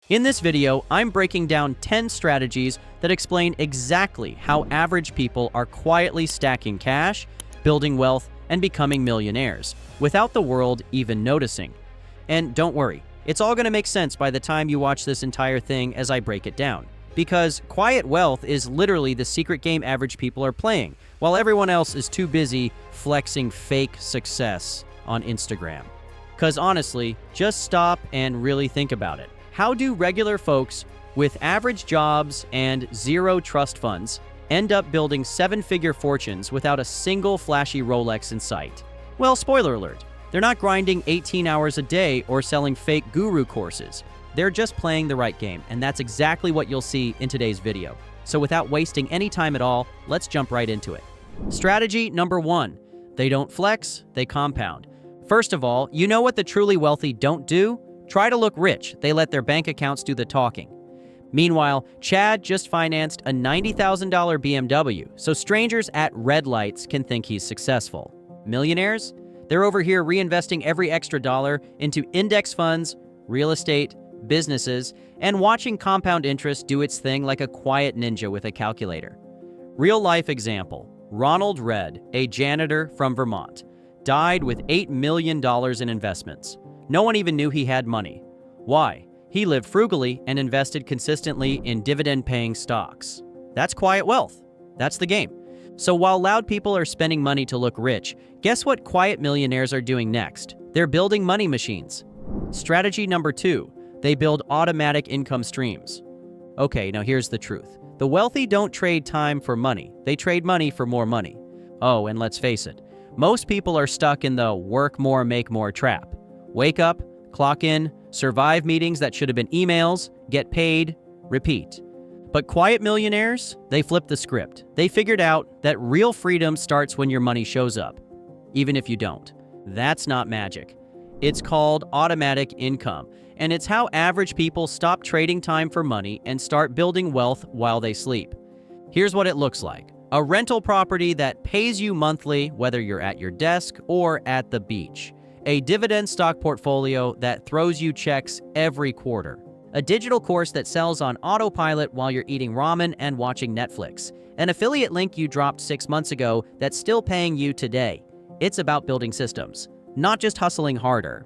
In this video, I'm breaking down 10 strategies that explain exactly how average people are quietly stacking cash, building wealth, and becoming millionaires, without the world even noticing. And don't worry, it's all going to make sense by the time you watch this entire thing as I break it down. Because quiet wealth is literally the secret game average people are playing, while everyone else is too busy flexing fake success on Instagram. Because honestly, just stop and really think about it. How do regular folks with average jobs and zero trust funds end up building seven-figure fortunes without a single flashy Rolex in sight? Well, spoiler alert, they're not grinding 18 hours a day or selling fake guru courses. They're just playing the right game, and that's exactly what you'll see in today's video. So without wasting any time at all, let's jump right into it. Strategy number 1, they don't flex, they compound. First of all, you know what the truly wealthy don't do? Try to look rich. They let their bank accounts do the talking. Meanwhile, Chad just financed a $90,000 BMW, so strangers at red lights can think he's successful. Millionaires? They're over here reinvesting every extra dollar into index funds, real estate, businesses, and watching compound interest do its thing like a quiet ninja with a calculator. Real-life example. Ronald Red, a janitor from Vermont, died with $8 million in investments. No one even knew he had money. Why? He lived frugally and invested consistently in dividend-paying stocks. That's quiet wealth. That's the game. So while loud people are spending money to look rich, guess what quiet millionaires are doing next? They're building money machines. Strategy number 2, they build automatic income streams. Okay, now here's the truth. The wealthy don't trade time for money. They trade money for more money. Oh, and let's face it, most people are stuck in the work more, make more trap. Wake up, clock in, survive meetings that should have been emails, get paid, repeat. But quiet millionaires, they flipped the script. They figured out that real freedom starts when your money shows up, even if you don't. That's not magic. It's called automatic income, and it's how average people stop trading time for money and start building wealth while they sleep. Here's what it looks like. A rental property that pays you monthly, whether you're at your desk or at the beach. A dividend stock portfolio that throws you checks every quarter. A digital course that sells on autopilot while you're eating ramen and watching Netflix. An affiliate link you dropped 6 months ago that's still paying you today. It's about building systems, not just hustling harder.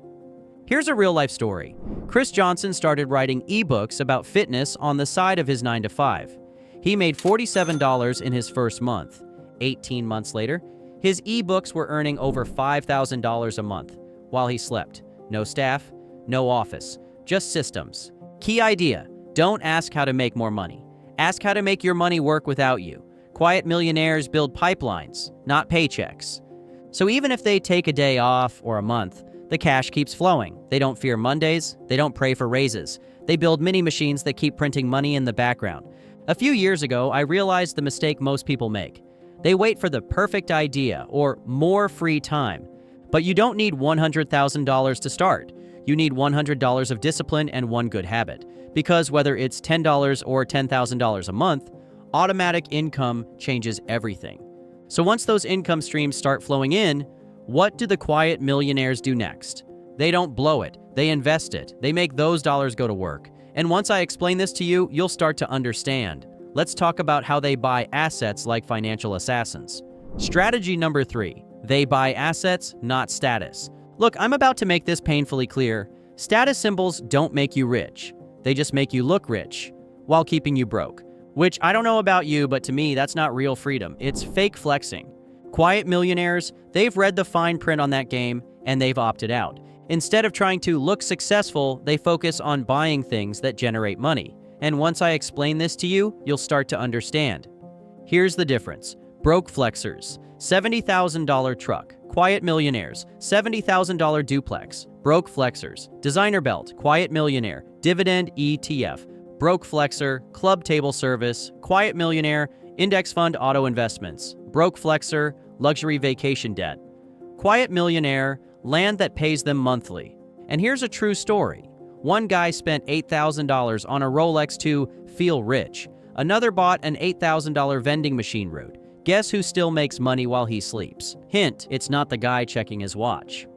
Here's a real-life story. Chris Johnson started writing ebooks about fitness on the side of his 9-to-5. He made $47 in his first month. 18 months later, his ebooks were earning over $5,000 a month while he slept. No staff, no office, just systems. Key idea, don't ask how to make more money. Ask how to make your money work without you. Quiet millionaires build pipelines, not paychecks. So even if they take a day off or a month, the cash keeps flowing. They don't fear Mondays, they don't pray for raises. They build mini machines that keep printing money in the background. A few years ago, I realized the mistake most people make. They wait for the perfect idea or more free time. But you don't need $100,000 to start. You need $100 of discipline and one good habit. Because whether it's $10 or $10,000 a month, automatic income changes everything. So once those income streams start flowing in, what do the quiet millionaires do next? They don't blow it. They invest it. They make those dollars go to work. And once I explain this to you, you'll start to understand. Let's talk about how they buy assets like financial assassins. Strategy number 3. They buy assets, not status. Look, I'm about to make this painfully clear. Status symbols don't make you rich. They just make you look rich while keeping you broke. Which, I don't know about you, but to me, that's not real freedom. It's fake flexing. Quiet millionaires, they've read the fine print on that game, and they've opted out. Instead of trying to look successful, they focus on buying things that generate money. And once I explain this to you, you'll start to understand. Here's the difference. Broke flexers, $70,000 truck. Quiet millionaires, $70,000 duplex. Broke flexers, designer belt. Quiet millionaire, dividend ETF. Broke flexer, club table service. Quiet millionaire, index fund auto investments. Broke flexer, luxury vacation debt. Quiet millionaire, land that pays them monthly. And here's a true story. One guy spent $8,000 on a Rolex to feel rich. Another bought an $8,000 vending machine route. Guess who still makes money while he sleeps? Hint, it's not the guy checking his watch.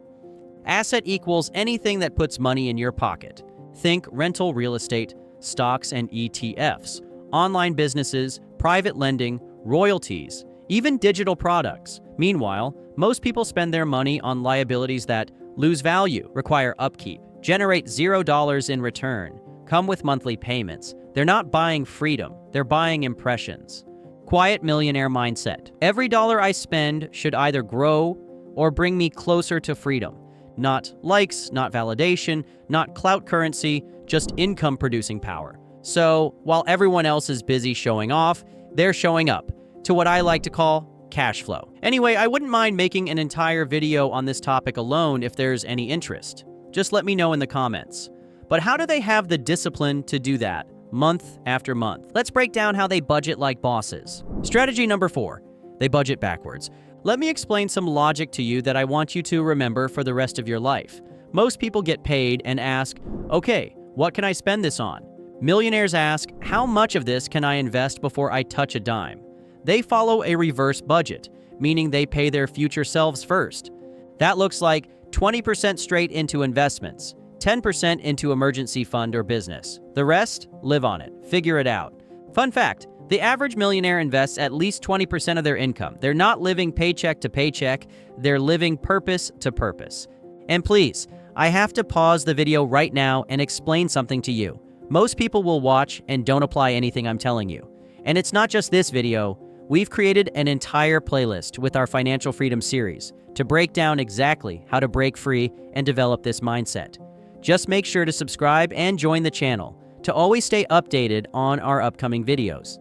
Asset equals anything that puts money in your pocket. Think rental real estate, stocks and ETFs, online businesses, private lending, royalties, even digital products. Meanwhile, most people spend their money on liabilities that lose value, require upkeep, generate $0 in return, come with monthly payments. They're not buying freedom, they're buying impressions. Quiet millionaire mindset. Every dollar I spend should either grow or bring me closer to freedom. Not likes, not validation, not clout currency, just income producing power. So, while everyone else is busy showing off, they're showing up to what I like to call cash flow. Anyway, I wouldn't mind making an entire video on this topic alone if there's any interest. Just let me know in the comments. But how do they have the discipline to do that, month after month? Let's break down how they budget like bosses. Strategy number 4, they budget backwards. Let me explain some logic to you that I want you to remember for the rest of your life. Most people get paid and ask, okay, what can I spend this on? Millionaires ask, how much of this can I invest before I touch a dime? They follow a reverse budget, meaning they pay their future selves first. That looks like 20% straight into investments, 10% into emergency fund or business. The rest, live on it, figure it out. Fun fact, the average millionaire invests at least 20% of their income. They're not living paycheck to paycheck, they're living purpose to purpose. And please, I have to pause the video right now and explain something to you. Most people will watch and don't apply anything I'm telling you. And it's not just this video. We've created an entire playlist with our Financial Freedom series to break down exactly how to break free and develop this mindset. Just make sure to subscribe and join the channel to always stay updated on our upcoming videos.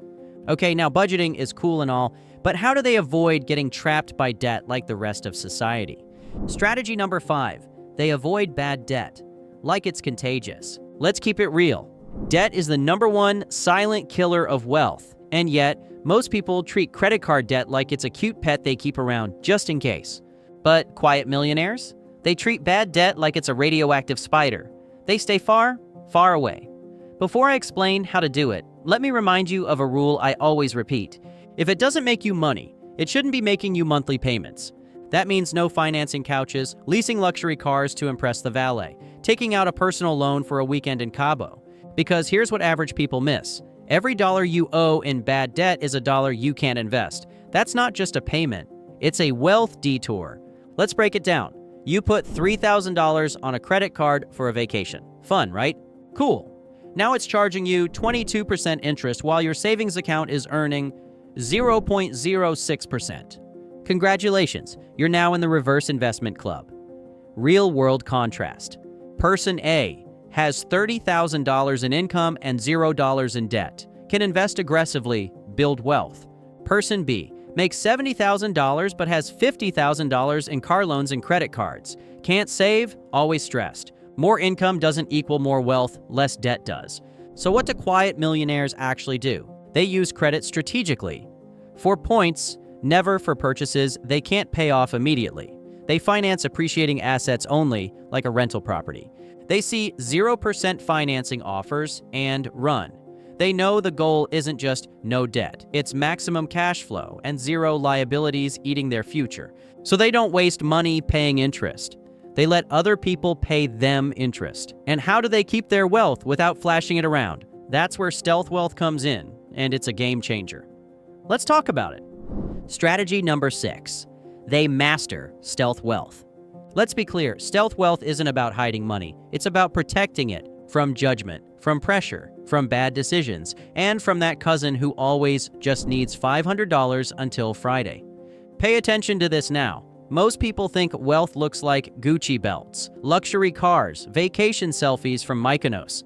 Okay, now budgeting is cool and all, but how do they avoid getting trapped by debt like the rest of society? Strategy number 5, they avoid bad debt, like it's contagious. Let's keep it real. Debt is the #1 silent killer of wealth, and yet most people treat credit card debt like it's a cute pet they keep around just in case. But quiet millionaires? They treat bad debt like it's a radioactive spider. They stay far, far away. Before I explain how to do it, let me remind you of a rule I always repeat. If it doesn't make you money, it shouldn't be making you monthly payments. That means no financing couches, leasing luxury cars to impress the valet, taking out a personal loan for a weekend in Cabo. Because here's what average people miss. Every dollar you owe in bad debt is a dollar you can't invest. That's not just a payment, it's a wealth detour. Let's break it down. You put $3,000 on a credit card for a vacation. Fun, right? Cool. Now it's charging you 22% interest while your savings account is earning 0.06%. Congratulations, you're now in the reverse investment club. Real world contrast. Person A has $30,000 in income and $0 in debt, can invest aggressively, build wealth. Person B makes $70,000 but has $50,000 in car loans and credit cards. Can't save, always stressed. More income doesn't equal more wealth, less debt does. So what do quiet millionaires actually do? They use credit strategically. For points, never for purchases they can't pay off immediately. They finance appreciating assets only, like a rental property. They see 0% financing offers and run. They know the goal isn't just no debt, it's maximum cash flow and zero liabilities eating their future. So they don't waste money paying interest. They let other people pay them interest. And how do they keep their wealth without flashing it around? That's where stealth wealth comes in, and it's a game changer. Let's talk about it. Strategy number 6, they master stealth wealth. Let's be clear, stealth wealth isn't about hiding money. It's about protecting it from judgment, from pressure, from bad decisions, and from that cousin who always just needs $500 until Friday. Pay attention to this now. Most people think wealth looks like Gucci belts, luxury cars, vacation selfies from Mykonos.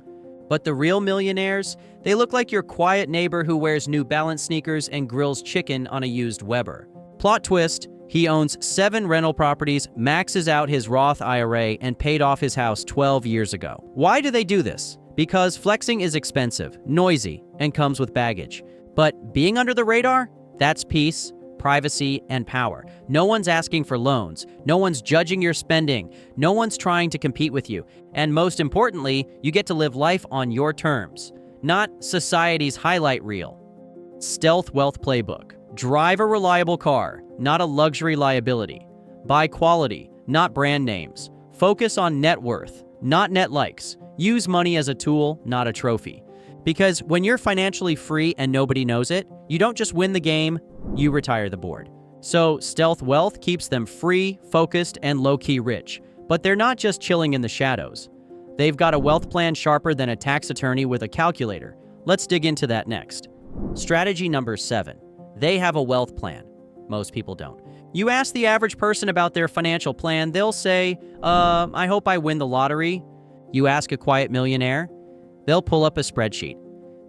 But the real millionaires, they look like your quiet neighbor who wears New Balance sneakers and grills chicken on a used Weber. Plot twist, he owns 7 rental properties, maxes out his Roth IRA, and paid off his house 12 years ago. Why do they do this? Because flexing is expensive, noisy, and comes with baggage. But being under the radar? That's peace, privacy, and power. No one's asking for loans. No one's judging your spending. No one's trying to compete with you. And most importantly, you get to live life on your terms, not society's highlight reel. Stealth Wealth Playbook. Drive a reliable car, not a luxury liability. Buy quality, not brand names. Focus on net worth, not net likes. Use money as a tool, not a trophy. Because when you're financially free and nobody knows it, you don't just win the game, you retire the board. So stealth wealth keeps them free, focused, and low-key rich. But they're not just chilling in the shadows. They've got a wealth plan sharper than a tax attorney with a calculator. Let's dig into that next. Strategy number 7. They have a wealth plan. Most people don't. You ask the average person about their financial plan, they'll say, I hope I win the lottery. You ask a quiet millionaire, they'll pull up a spreadsheet.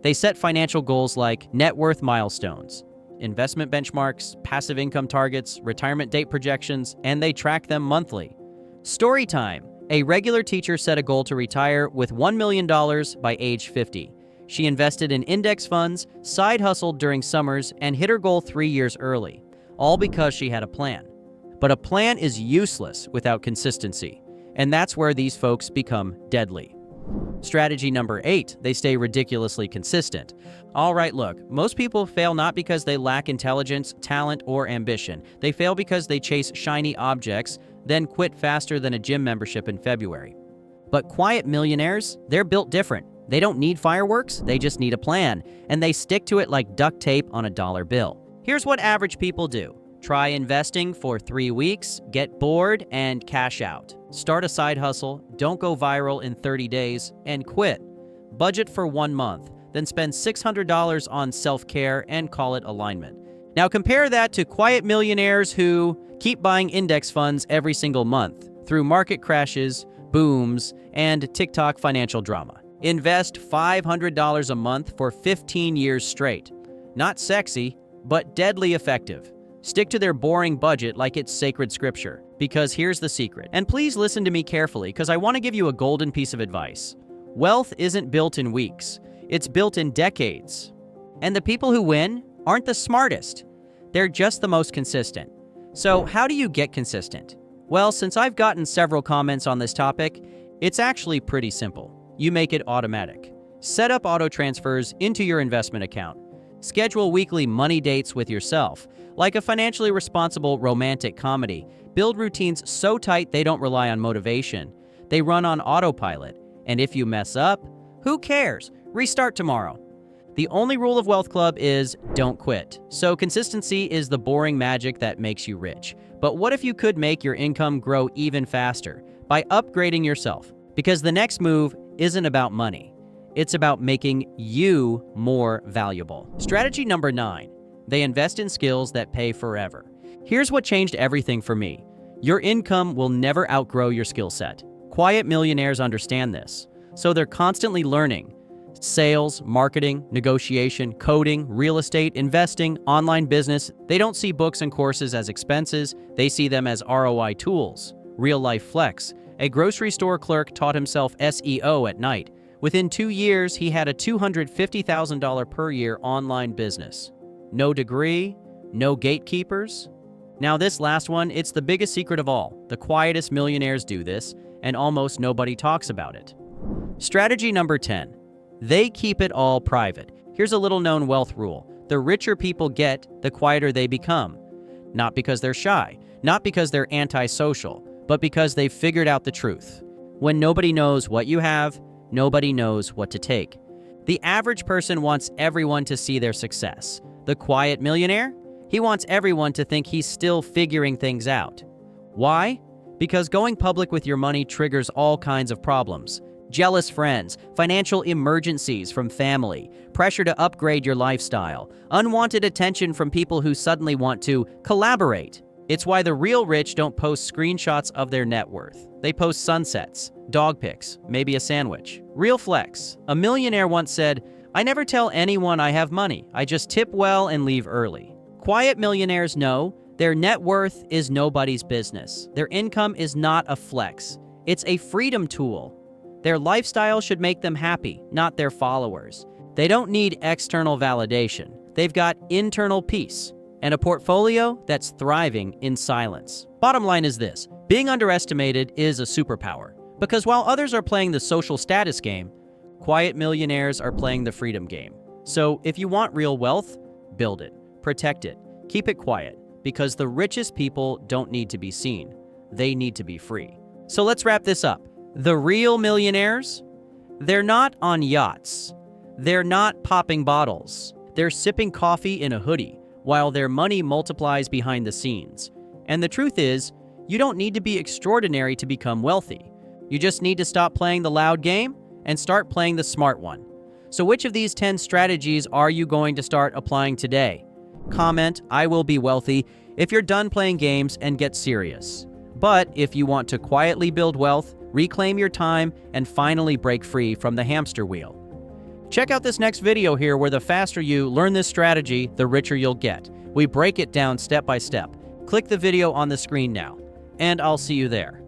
They set financial goals like net worth milestones, investment benchmarks, passive income targets, retirement date projections, and they track them monthly. Story time. A regular teacher set a goal to retire with $1 million by age 50. She invested in index funds, side hustled during summers, and hit her goal 3 years early, all because she had a plan. But a plan is useless without consistency, and that's where these folks become deadly. Strategy number 8, they stay ridiculously consistent. All right, look, most people fail not because they lack intelligence, talent, or ambition. They fail because they chase shiny objects, then quit faster than a gym membership in February. But quiet millionaires, they're built different. They don't need fireworks, they just need a plan, and they stick to it like duct tape on a dollar bill. Here's what average people do. Try investing for 3 weeks, get bored, and cash out. Start a side hustle, don't go viral in 30 days, and quit. Budget for 1 month, then spend $600 on self-care and call it alignment. Now compare that to quiet millionaires who keep buying index funds every single month through market crashes, booms, and TikTok financial drama. Invest $500 a month for 15 years straight. Not sexy, but deadly effective. Stick to their boring budget like it's sacred scripture, because here's the secret. And please listen to me carefully, because I want to give you a golden piece of advice. Wealth isn't built in weeks, it's built in decades. And the people who win aren't the smartest, they're just the most consistent. So how do you get consistent? Well, since I've gotten several comments on this topic, it's actually pretty simple. You make it automatic. Set up auto transfers into your investment account. Schedule weekly money dates with yourself. Like a financially responsible romantic comedy, build routines so tight they don't rely on motivation. They run on autopilot. And if you mess up, who cares? Restart tomorrow. The only rule of Wealth Club is don't quit. So consistency is the boring magic that makes you rich. But what if you could make your income grow even faster by upgrading yourself? Because the next move isn't about money. It's about making you more valuable. Strategy number 9. They invest in skills that pay forever. Here's what changed everything for me. Your income will never outgrow your skill set. Quiet millionaires understand this, so they're constantly learning. Sales, marketing, negotiation, coding, real estate, investing, online business. They don't see books and courses as expenses. They see them as ROI tools. Real-life flex. A grocery store clerk taught himself SEO at night. Within 2 years, he had a $250,000 per year online business. No degree, no gatekeepers. Now this last one, it's the biggest secret of all. The quietest millionaires do this, and almost nobody talks about it. Strategy number 10. They keep it all private. Here's a little-known wealth rule. The richer people get, the quieter they become. Not because they're shy, not because they're antisocial, but because they've figured out the truth. When nobody knows what you have, nobody knows what to take. The average person wants everyone to see their success. The quiet millionaire? He wants everyone to think he's still figuring things out. Why? Because going public with your money triggers all kinds of problems. Jealous friends, financial emergencies from family, pressure to upgrade your lifestyle, unwanted attention from people who suddenly want to collaborate. It's why the real rich don't post screenshots of their net worth. They post sunsets, dog pics, maybe a sandwich. Real flex. A millionaire once said, "I never tell anyone I have money. I just tip well and leave early." Quiet millionaires know their net worth is nobody's business. Their income is not a flex. It's a freedom tool. Their lifestyle should make them happy, not their followers. They don't need external validation. They've got internal peace and a portfolio that's thriving in silence. Bottom line is this: being underestimated is a superpower, because while others are playing the social status game, quiet millionaires are playing the freedom game. So if you want real wealth, build it, protect it, keep it quiet, because the richest people don't need to be seen. They need to be free. So let's wrap this up. The real millionaires, They're not on yachts. They're not popping bottles. They're sipping coffee in a hoodie while their money multiplies behind the scenes. And the truth is, you don't need to be extraordinary to become wealthy. You just need to stop playing the loud game and start playing the smart one. So which of these 10 strategies are you going to start applying today? Comment, "I will be wealthy," if you're done playing games and get serious. But if you want to quietly build wealth, reclaim your time, and finally break free from the hamster wheel. Check out this next video here where the faster you learn this strategy, the richer you'll get. We break it down step by step. Click the video on the screen now, and I'll see you there.